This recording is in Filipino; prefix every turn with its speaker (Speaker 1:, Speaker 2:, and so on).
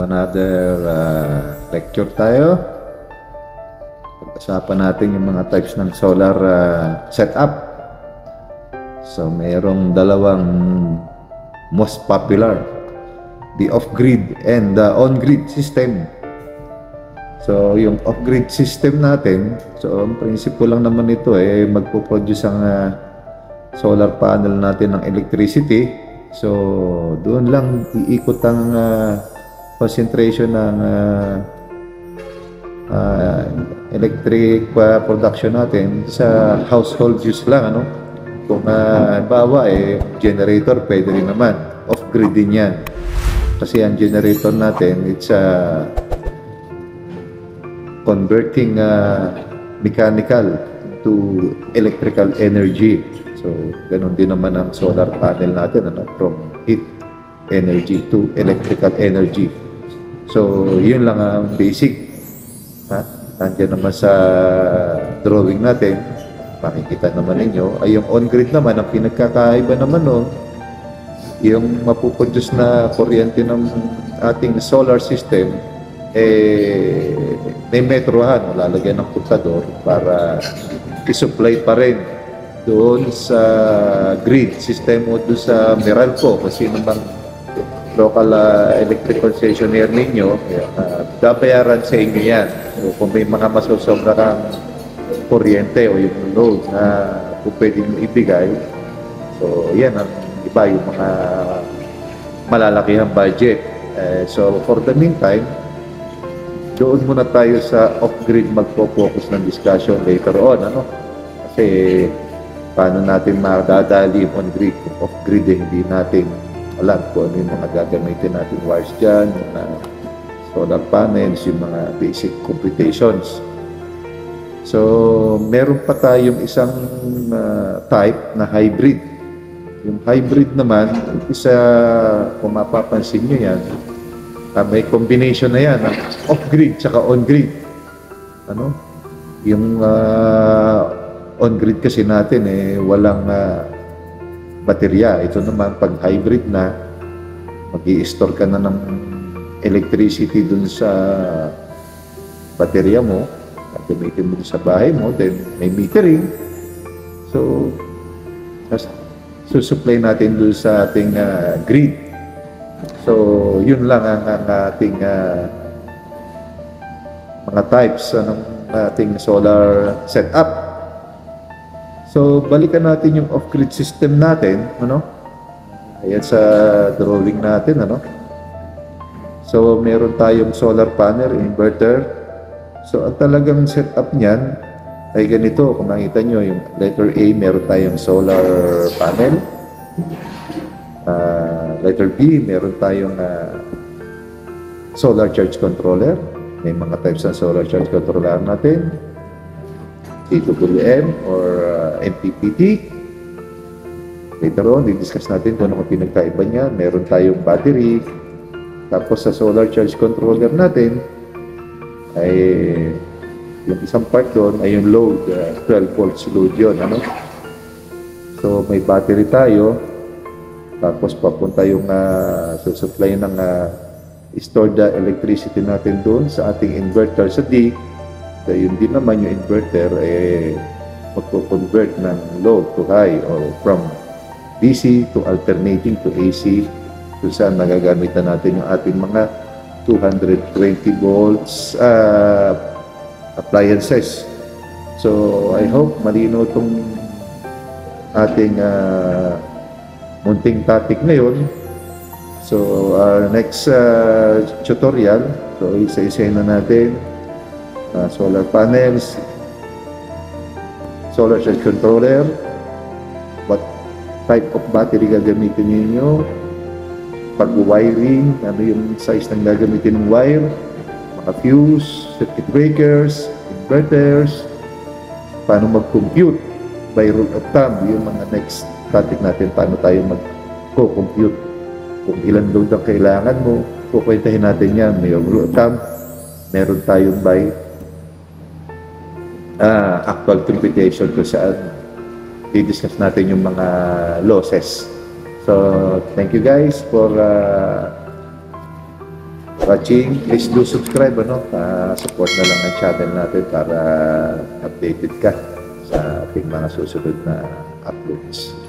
Speaker 1: Another lecture tayo. Pag-usapan natin yung mga types ng solar setup. So, mayroong dalawang most popular. The off-grid and the on-grid system. So, yung off-grid system natin, so, ang prinsipyo lang naman ito magpo-produce ang solar panel natin ng electricity. So, doon lang iikot ang concentration ng electric production natin sa household use lang, ano? Kung halimbawa generator, pwede rin naman. Off-grid din yan. Kasi ang generator natin, it's converting mechanical to electrical energy. So, ganun din naman ang solar panel natin, ano? From heat energy to electrical energy. So, yun lang ang basic. Nandiyan naman sa drawing natin, makikita naman ninyo, ay yung on-grid naman, ang pinagkakaiba naman nun, yung mapuproduce na kuryente ng ating solar system, may metrohan, lalagyan ng pulsador para i-supply pa rin doon sa grid system o doon sa Meralco, kasi naman local electric concessionaire ninyo, dabayaran sa inyo yan. So, kung may mga masosobra kang kuryente o yung load na pwede nyo ibigay, so yan ang iba, yung mga malalakihang budget. So for the meantime, doon muna tayo sa off-grid magpo-focus ng discussion later on, ano? Kasi paano natin madadali yung on-grid kung off-grid hindi natin alam kung ano yung mga gagamitin natin wires dyan, yung mga solar panels, yung mga basic computations. So, meron pa tayong isang type na hybrid. Yung hybrid naman, isa, kung mapapansin nyo yan, may combination na yan, off-grid tsaka on-grid. Ano? Yung on-grid kasi natin walang baterya. Ito naman, pag hybrid na, mag-i-store ka na ng electricity dun sa baterya mo, at gamitin mo sa bahay mo, then may metering. So, susupply natin dun sa ating grid. So, yun lang ang ating mga types ng ating solar setup. So, balikan natin yung off-grid system natin, ano? Ayan sa drawing natin, ano? So, meron tayong solar panel, inverter. So, ang talagang setup niyan ay ganito. Kung makita nyo, yung letter A, meron tayong solar panel. Letter B, meron tayong solar charge controller. May mga types ng solar charge controller natin. CWM or MPPT. Later on, di-discuss natin kung ano pinagkaiba niya. Meron tayong battery. Tapos sa solar charge controller natin, ay yung isang part doon ay yung load, 12 volts load yun, ano? So may battery tayo, tapos papunta yung susupply ng stored electricity natin doon sa ating inverter sa D. So yun din naman yung inverter magpo-convert ng load to high or from DC to alternating to AC, kung saan nagagamitan natin yung ating mga 220 volts appliances. So I hope malino itong ating munting topic ngayon. So our next tutorial, so isa-isa na natin solar panels, solar charge controller, what type of battery gagamitin ninyo, pag-wiring, ano yung size ng gagamitin ng wire, mga fuse, circuit breakers, inverters, paano mag-compute by rule of thumb, yung mga next topic natin, paano tayo mag-compute, kung ilan load ang kailangan mo, kukwentahin natin yan, may rule of thumb, meron tayong by actual computation kung saan i-discuss natin yung mga losses. So, thank you guys for watching. Please do subscribe, support na lang ang channel natin para updated ka sa ating mga susunod na uploads.